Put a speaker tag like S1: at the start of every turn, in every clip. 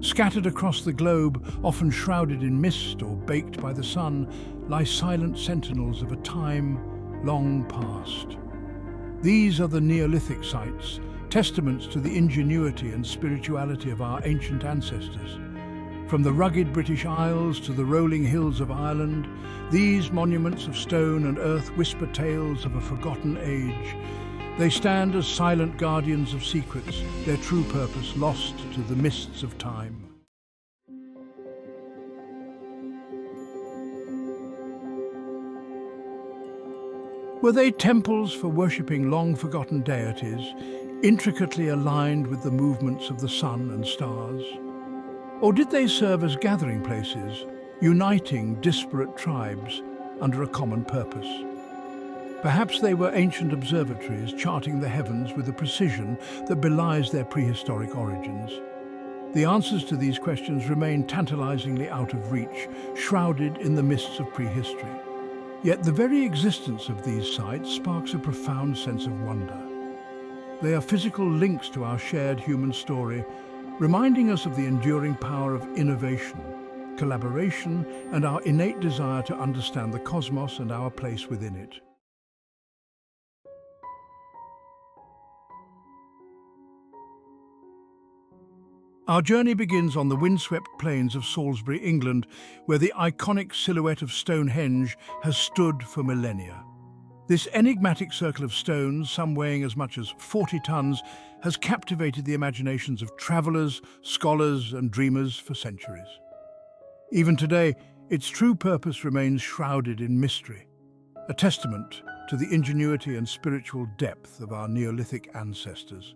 S1: Scattered across the globe, often shrouded in mist or baked by the sun, lie silent sentinels of a time long past. These are the Neolithic sites, testaments to the ingenuity and spirituality of our ancient ancestors. From the rugged British Isles to the rolling hills of Ireland, these monuments of stone and earth whisper tales of a forgotten age. They stand as silent guardians of secrets, their true purpose lost to the mists of time. Were they temples for worshipping long-forgotten deities, intricately aligned with the movements of the sun and stars? Or did they serve as gathering places, uniting disparate tribes under a common purpose? Perhaps they were ancient observatories charting the heavens with a precision that belies their prehistoric origins. The answers to these questions remain tantalizingly out of reach, shrouded in the mists of prehistory. Yet the very existence of these sites sparks a profound sense of wonder. They are physical links to our shared human story, reminding us of the enduring power of innovation, collaboration, and our innate desire to understand the cosmos and our place within it. Our journey begins on the windswept plains of Salisbury, England, where the iconic silhouette of Stonehenge has stood for millennia. This enigmatic circle of stones, some weighing as much as 40 tons, has captivated the imaginations of travellers, scholars and dreamers for centuries. Even today, its true purpose remains shrouded in mystery, a testament to the ingenuity and spiritual depth of our Neolithic ancestors.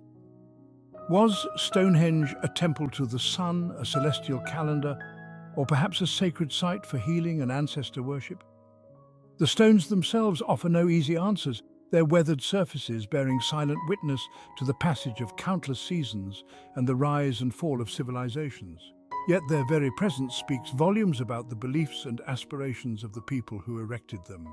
S1: Was Stonehenge a temple to the sun, a celestial calendar, or perhaps a sacred site for healing and ancestor worship? The stones themselves offer no easy answers, their weathered surfaces bearing silent witness to the passage of countless seasons and the rise and fall of civilizations. Yet their very presence speaks volumes about the beliefs and aspirations of the people who erected them.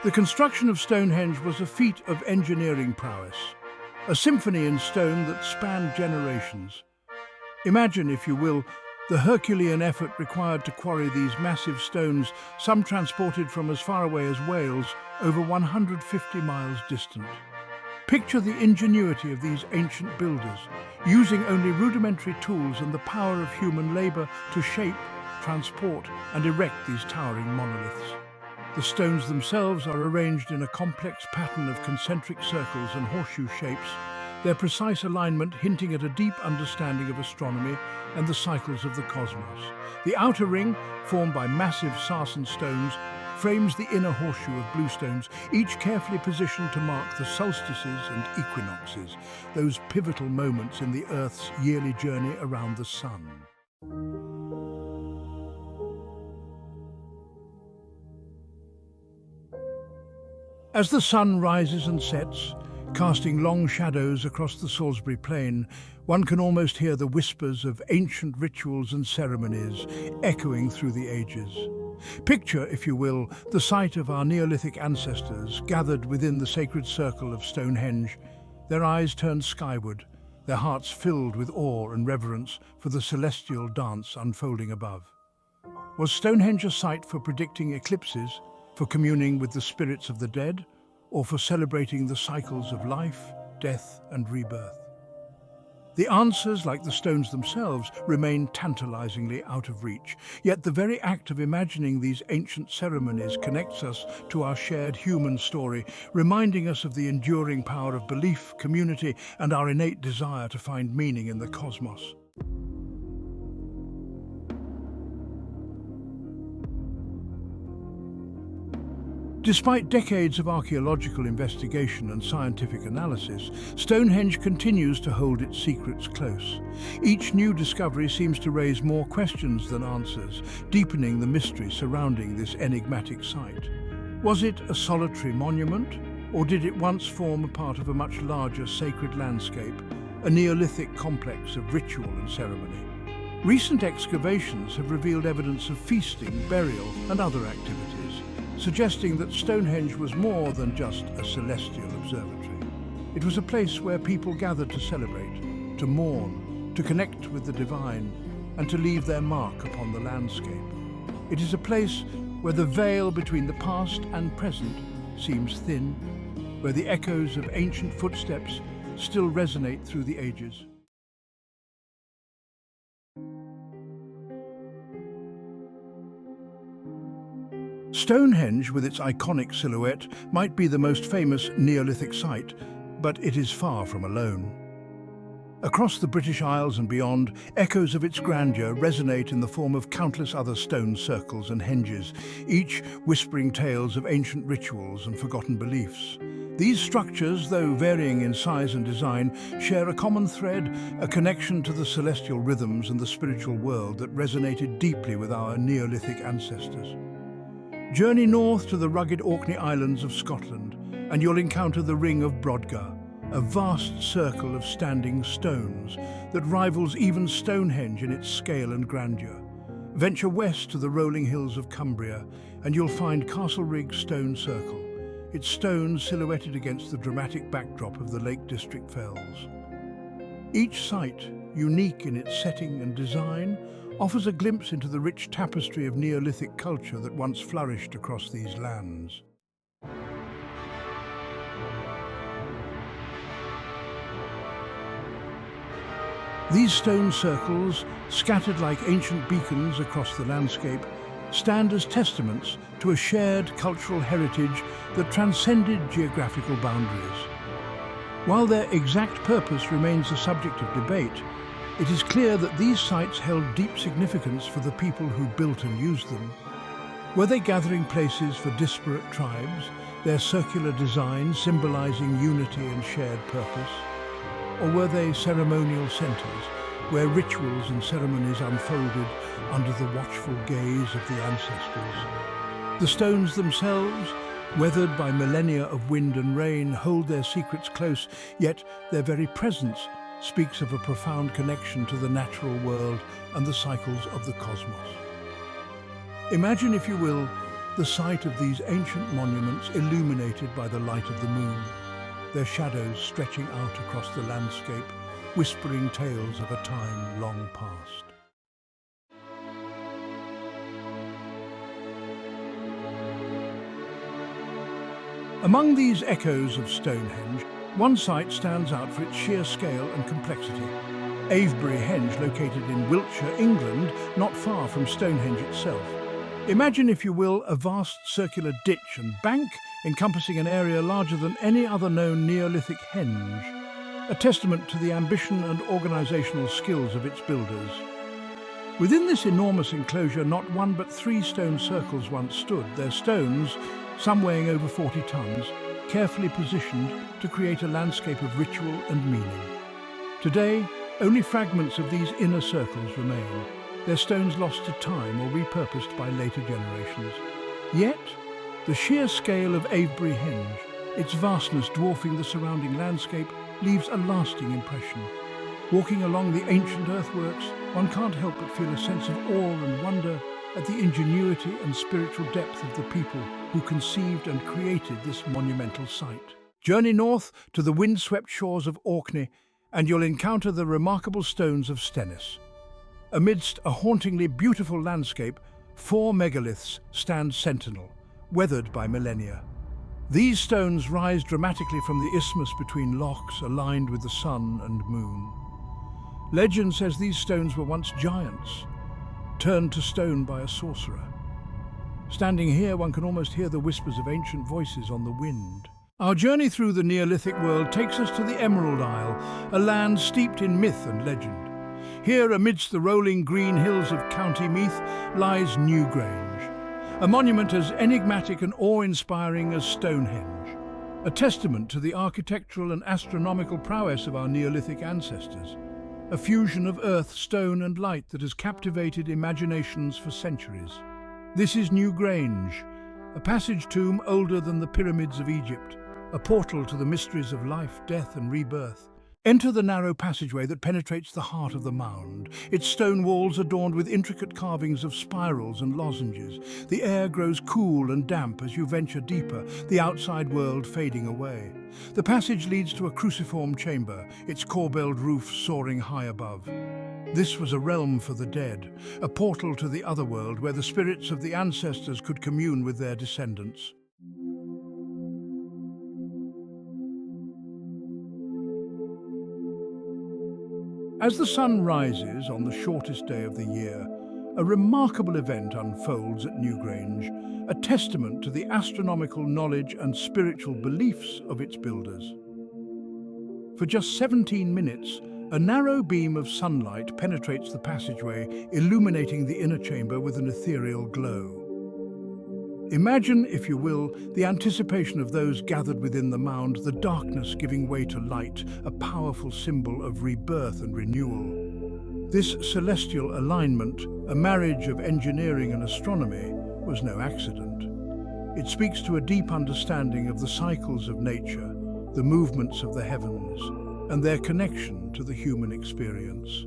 S1: The construction of Stonehenge was a feat of engineering prowess, a symphony in stone that spanned generations. Imagine, if you will, the Herculean effort required to quarry these massive stones, some transported from as far away as Wales, over 150 miles distant. Picture the ingenuity of these ancient builders, using only rudimentary tools and the power of human labor to shape, transport, and erect these towering monoliths. The stones themselves are arranged in a complex pattern of concentric circles and horseshoe shapes, their precise alignment hinting at a deep understanding of astronomy and the cycles of the cosmos. The outer ring, formed by massive sarsen stones, frames the inner horseshoe of bluestones, each carefully positioned to mark the solstices and equinoxes, those pivotal moments in the Earth's yearly journey around the sun. As the sun rises and sets, casting long shadows across the Salisbury plain, one can almost hear the whispers of ancient rituals and ceremonies echoing through the ages. Picture, if you will, the site of our Neolithic ancestors gathered within the sacred circle of Stonehenge, their eyes turned skyward, their hearts filled with awe and reverence for the celestial dance unfolding above. Was Stonehenge a site for predicting eclipses, for communing with the spirits of the dead, or for celebrating the cycles of life, death, and rebirth? The answers, like the stones themselves, remain tantalizingly out of reach, yet the very act of imagining these ancient ceremonies connects us to our shared human story, reminding us of the enduring power of belief, community, and our innate desire to find meaning in the cosmos. Despite decades of archaeological investigation and scientific analysis, Stonehenge continues to hold its secrets close. Each new discovery seems to raise more questions than answers, deepening the mystery surrounding this enigmatic site. Was it a solitary monument, or did it once form a part of a much larger sacred landscape, a Neolithic complex of ritual and ceremony? Recent excavations have revealed evidence of feasting, burial, and other activities, suggesting that Stonehenge was more than just a celestial observatory. It was a place where people gathered to celebrate, to mourn, to connect with the divine, and to leave their mark upon the landscape. It is a place where the veil between the past and present seems thin, where the echoes of ancient footsteps still resonate through the ages. Stonehenge, with its iconic silhouette, might be the most famous Neolithic site, but it is far from alone. Across the British Isles and beyond, echoes of its grandeur resonate in the form of countless other stone circles and henges, each whispering tales of ancient rituals and forgotten beliefs. These structures, though varying in size and design, share a common thread, a connection to the celestial rhythms and the spiritual world that resonated deeply with our Neolithic ancestors. Journey north to the rugged Orkney Islands of Scotland, and you'll encounter the Ring of Brodgar, a vast circle of standing stones that rivals even Stonehenge in its scale and grandeur. Venture west to the rolling hills of Cumbria, and you'll find Castlerigg Stone Circle, its stones silhouetted against the dramatic backdrop of the Lake District Fells. Each site, unique in its setting and design, offers a glimpse into the rich tapestry of Neolithic culture that once flourished across these lands. These stone circles, scattered like ancient beacons across the landscape, stand as testaments to a shared cultural heritage that transcended geographical boundaries. While their exact purpose remains a subject of debate, it is clear that these sites held deep significance for the people who built and used them. Were they gathering places for disparate tribes, their circular design symbolizing unity and shared purpose? Or were they ceremonial centers, where rituals and ceremonies unfolded under the watchful gaze of the ancestors? The stones themselves, weathered by millennia of wind and rain, hold their secrets close, yet their very presence speaks of a profound connection to the natural world and the cycles of the cosmos. Imagine, if you will, the sight of these ancient monuments illuminated by the light of the moon, their shadows stretching out across the landscape, whispering tales of a time long past. Among these echoes of Stonehenge, one site stands out for its sheer scale and complexity. Avebury Henge, located in Wiltshire, England, not far from Stonehenge itself. Imagine, if you will, a vast circular ditch and bank encompassing an area larger than any other known Neolithic henge, a testament to the ambition and organisational skills of its builders. Within this enormous enclosure, not one but 3 stone circles once stood, their stones, some weighing over 40 tons, carefully positioned to create a landscape of ritual and meaning. Today, only fragments of these inner circles remain, their stones lost to time or repurposed by later generations. Yet, the sheer scale of Avebury Henge, its vastness dwarfing the surrounding landscape, leaves a lasting impression. Walking along the ancient earthworks, one can't help but feel a sense of awe and wonder at the ingenuity and spiritual depth of the people who conceived and created this monumental site. Journey north to the windswept shores of Orkney, and you'll encounter the remarkable stones of Stennis. Amidst a hauntingly beautiful landscape, 4 megaliths stand sentinel, weathered by millennia. These stones rise dramatically from the isthmus between lochs aligned with the sun and moon. Legend says these stones were once giants, turned to stone by a sorcerer. Standing here, one can almost hear the whispers of ancient voices on the wind. Our journey through the Neolithic world takes us to the Emerald Isle, a land steeped in myth and legend. Here, amidst the rolling green hills of County Meath, lies Newgrange, a monument as enigmatic and awe-inspiring as Stonehenge, a testament to the architectural and astronomical prowess of our Neolithic ancestors, a fusion of earth, stone and light that has captivated imaginations for centuries. This is Newgrange, a passage tomb older than the pyramids of Egypt, a portal to the mysteries of life, death and rebirth. Enter the narrow passageway that penetrates the heart of the mound, its stone walls adorned with intricate carvings of spirals and lozenges. The air grows cool and damp as you venture deeper, the outside world fading away. The passage leads to a cruciform chamber, its corbelled roof soaring high above. This was a realm for the dead, a portal to the other world where the spirits of the ancestors could commune with their descendants. As the sun rises on the shortest day of the year, a remarkable event unfolds at Newgrange, a testament to the astronomical knowledge and spiritual beliefs of its builders. For just 17 minutes, a narrow beam of sunlight penetrates the passageway, illuminating the inner chamber with an ethereal glow. Imagine, if you will, the anticipation of those gathered within the mound, the darkness giving way to light, a powerful symbol of rebirth and renewal. This celestial alignment, a marriage of engineering and astronomy, was no accident. It speaks to a deep understanding of the cycles of nature, the movements of the heavens, and their connection to the human experience.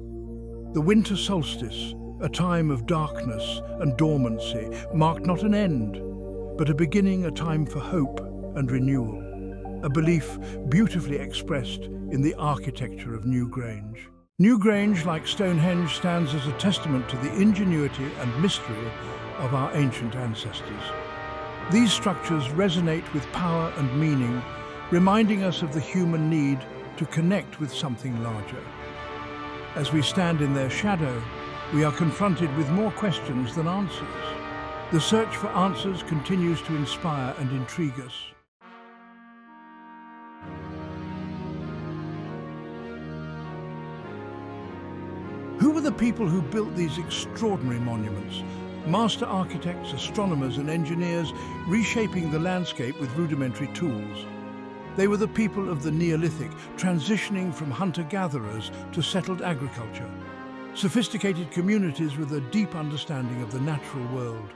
S1: The winter solstice, a time of darkness and dormancy, marked not an end, but a beginning, a time for hope and renewal, a belief beautifully expressed in the architecture of Newgrange. Newgrange, like Stonehenge, stands as a testament to the ingenuity and mystery of our ancient ancestors. These structures resonate with power and meaning, reminding us of the human need to connect with something larger. As we stand in their shadow, we are confronted with more questions than answers. The search for answers continues to inspire and intrigue us. Who were the people who built these extraordinary monuments? Master architects, astronomers and engineers reshaping the landscape with rudimentary tools. They were the people of the Neolithic, transitioning from hunter-gatherers to settled agriculture. Sophisticated communities with a deep understanding of the natural world.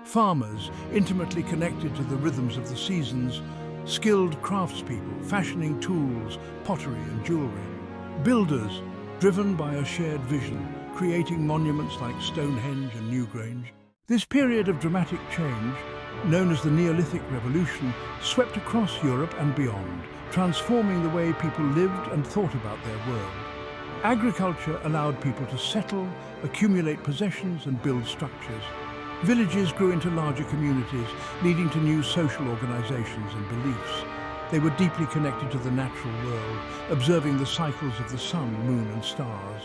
S1: Farmers, intimately connected to the rhythms of the seasons. Skilled craftspeople, fashioning tools, pottery and jewelry. Builders, driven by a shared vision, creating monuments like Stonehenge and Newgrange. This period of dramatic change, known as the Neolithic Revolution, swept across Europe and beyond, transforming the way people lived and thought about their world. Agriculture allowed people to settle, accumulate possessions and build structures. Villages grew into larger communities, leading to new social organizations and beliefs. They were deeply connected to the natural world, observing the cycles of the sun, moon and stars.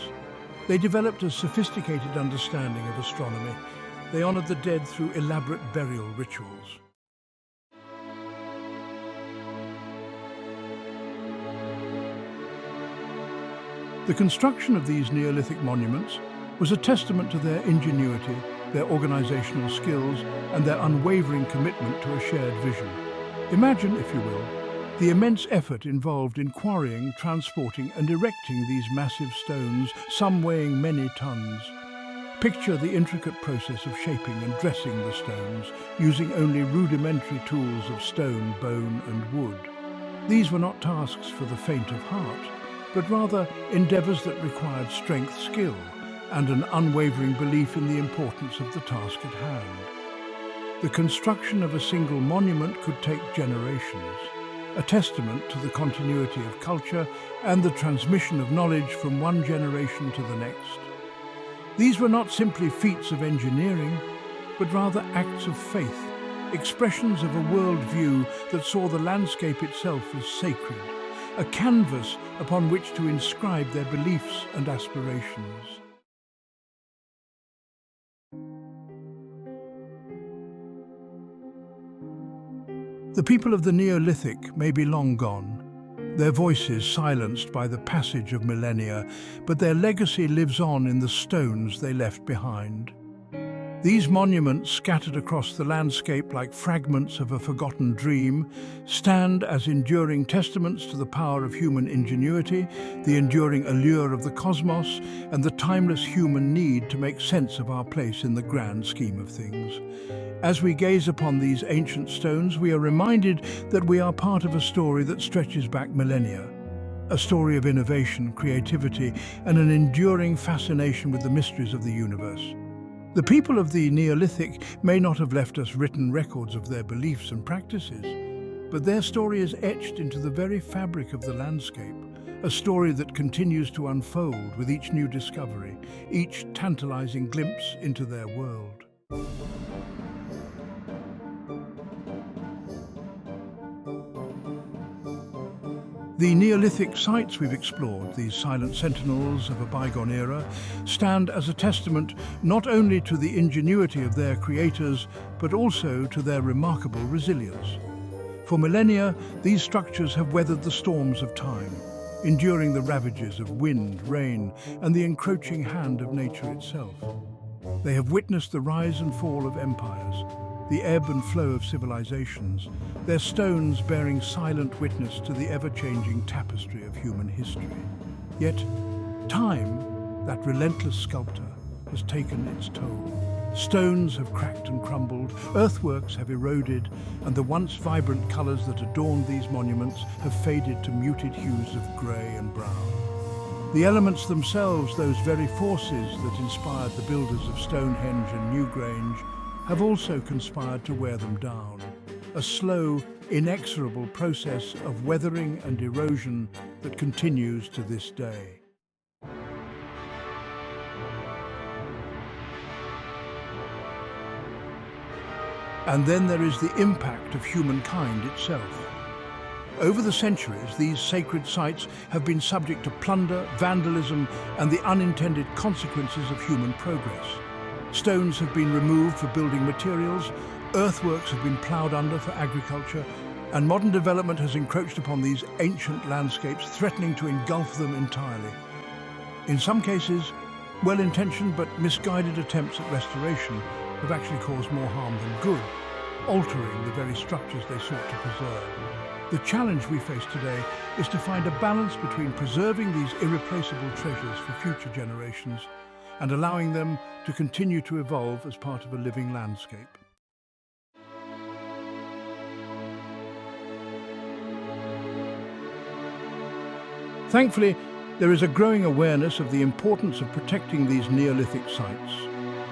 S1: They developed a sophisticated understanding of astronomy. They honored the dead through elaborate burial rituals. The construction of these Neolithic monuments was a testament to their ingenuity, their organizational skills, and their unwavering commitment to a shared vision. Imagine, if you will, the immense effort involved in quarrying, transporting, and erecting these massive stones, some weighing many tons. Picture the intricate process of shaping and dressing the stones, using only rudimentary tools of stone, bone, and wood. These were not tasks for the faint of heart, but rather endeavors that required strength, skill, and an unwavering belief in the importance of the task at hand. The construction of a single monument could take generations, a testament to the continuity of culture and the transmission of knowledge from one generation to the next. These were not simply feats of engineering, but rather acts of faith, expressions of a worldview that saw the landscape itself as sacred, a canvas upon which to inscribe their beliefs and aspirations. The people of the Neolithic may be long gone, their voices silenced by the passage of millennia, but their legacy lives on in the stones they left behind. These monuments, scattered across the landscape like fragments of a forgotten dream, stand as enduring testaments to the power of human ingenuity, the enduring allure of the cosmos, and the timeless human need to make sense of our place in the grand scheme of things. As we gaze upon these ancient stones, we are reminded that we are part of a story that stretches back millennia. a story of innovation, creativity, and an enduring fascination with the mysteries of the universe. The people of the Neolithic may not have left us written records of their beliefs and practices, but their story is etched into the very fabric of the landscape, a story that continues to unfold with each new discovery, each tantalizing glimpse into their world. The Neolithic sites we've explored, these silent sentinels of a bygone era, stand as a testament not only to the ingenuity of their creators, but also to their remarkable resilience. For millennia, these structures have weathered the storms of time, enduring the ravages of wind, rain, and the encroaching hand of nature itself. They have witnessed the rise and fall of empires, the ebb and flow of civilizations, their stones bearing silent witness to the ever-changing tapestry of human history. Yet, time, that relentless sculptor, has taken its toll. Stones have cracked and crumbled, earthworks have eroded, and the once vibrant colours that adorned these monuments have faded to muted hues of grey and brown. The elements themselves, those very forces that inspired the builders of Stonehenge and Newgrange, have also conspired to wear them down. A slow, inexorable process of weathering and erosion that continues to this day. And then there is the impact of humankind itself. Over the centuries, these sacred sites have been subject to plunder, vandalism, and the unintended consequences of human progress. Stones have been removed for building materials, earthworks have been ploughed under for agriculture, and modern development has encroached upon these ancient landscapes, threatening to engulf them entirely. In some cases, well-intentioned but misguided attempts at restoration have actually caused more harm than good, altering the very structures they sought to preserve. The challenge we face today is to find a balance between preserving these irreplaceable treasures for future generations and allowing them to continue to evolve as part of a living landscape. Thankfully, there is a growing awareness of the importance of protecting these Neolithic sites,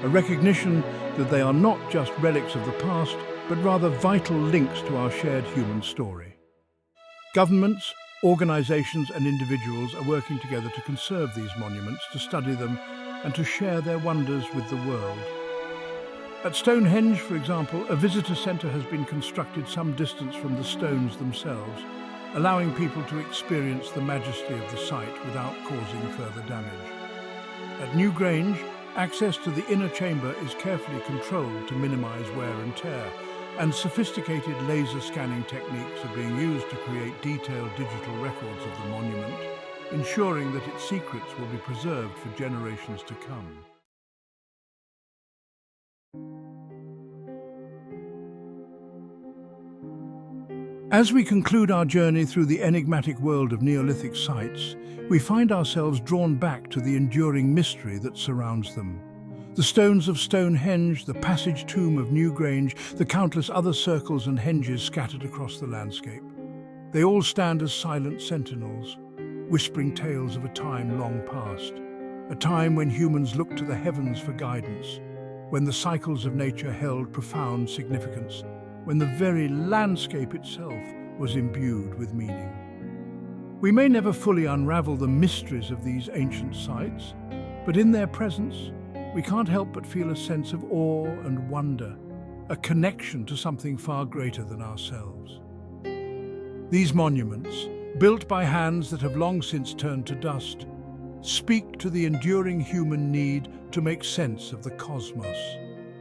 S1: a recognition that they are not just relics of the past, but rather vital links to our shared human story. Governments, organisations and individuals are working together to conserve these monuments, to study them and to share their wonders with the world. At Stonehenge, for example, a visitor centre has been constructed some distance from the stones themselves, allowing people to experience the majesty of the site without causing further damage. At Newgrange, access to the inner chamber is carefully controlled to minimise wear and tear, and sophisticated laser scanning techniques are being used to create detailed digital records of the monument, ensuring that its secrets will be preserved for generations to come. As we conclude our journey through the enigmatic world of Neolithic sites, we find ourselves drawn back to the enduring mystery that surrounds them. The stones of Stonehenge, the passage tomb of Newgrange, the countless other circles and henges scattered across the landscape. They all stand as silent sentinels, whispering tales of a time long past, a time when humans looked to the heavens for guidance, when the cycles of nature held profound significance, when the very landscape itself was imbued with meaning. We may never fully unravel the mysteries of these ancient sites, but in their presence, we can't help but feel a sense of awe and wonder, a connection to something far greater than ourselves. These monuments, built by hands that have long since turned to dust, speak to the enduring human need to make sense of the cosmos,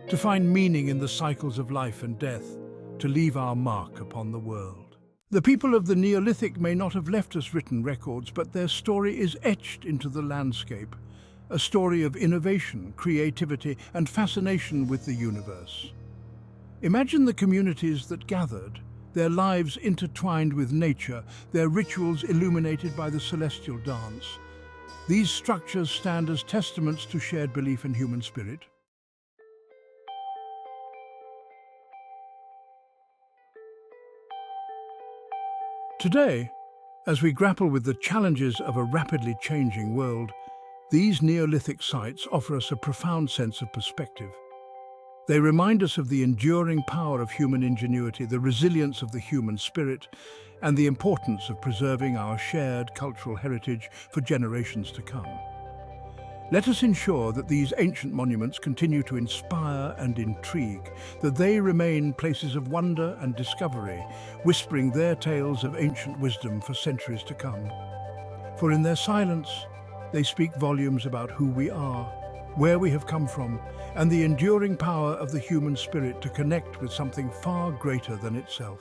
S1: to find meaning in the cycles of life and death, to leave our mark upon the world. The people of the Neolithic may not have left us written records, but their story is etched into the landscape, a story of innovation, creativity, and fascination with the universe. Imagine the communities that gathered, their lives intertwined with nature, their rituals illuminated by the celestial dance. These structures stand as testaments to shared belief in human spirit. Today, As we grapple with the challenges of a rapidly changing world, these Neolithic sites offer us a profound sense of perspective. They remind us of the enduring power of human ingenuity, the resilience of the human spirit, and the importance of preserving our shared cultural heritage for generations to come. Let us ensure that these ancient monuments continue to inspire and intrigue, that they remain places of wonder and discovery, whispering their tales of ancient wisdom for centuries to come. For in their silence, they speak volumes about who we are, where we have come from, and the enduring power of the human spirit to connect with something far greater than itself.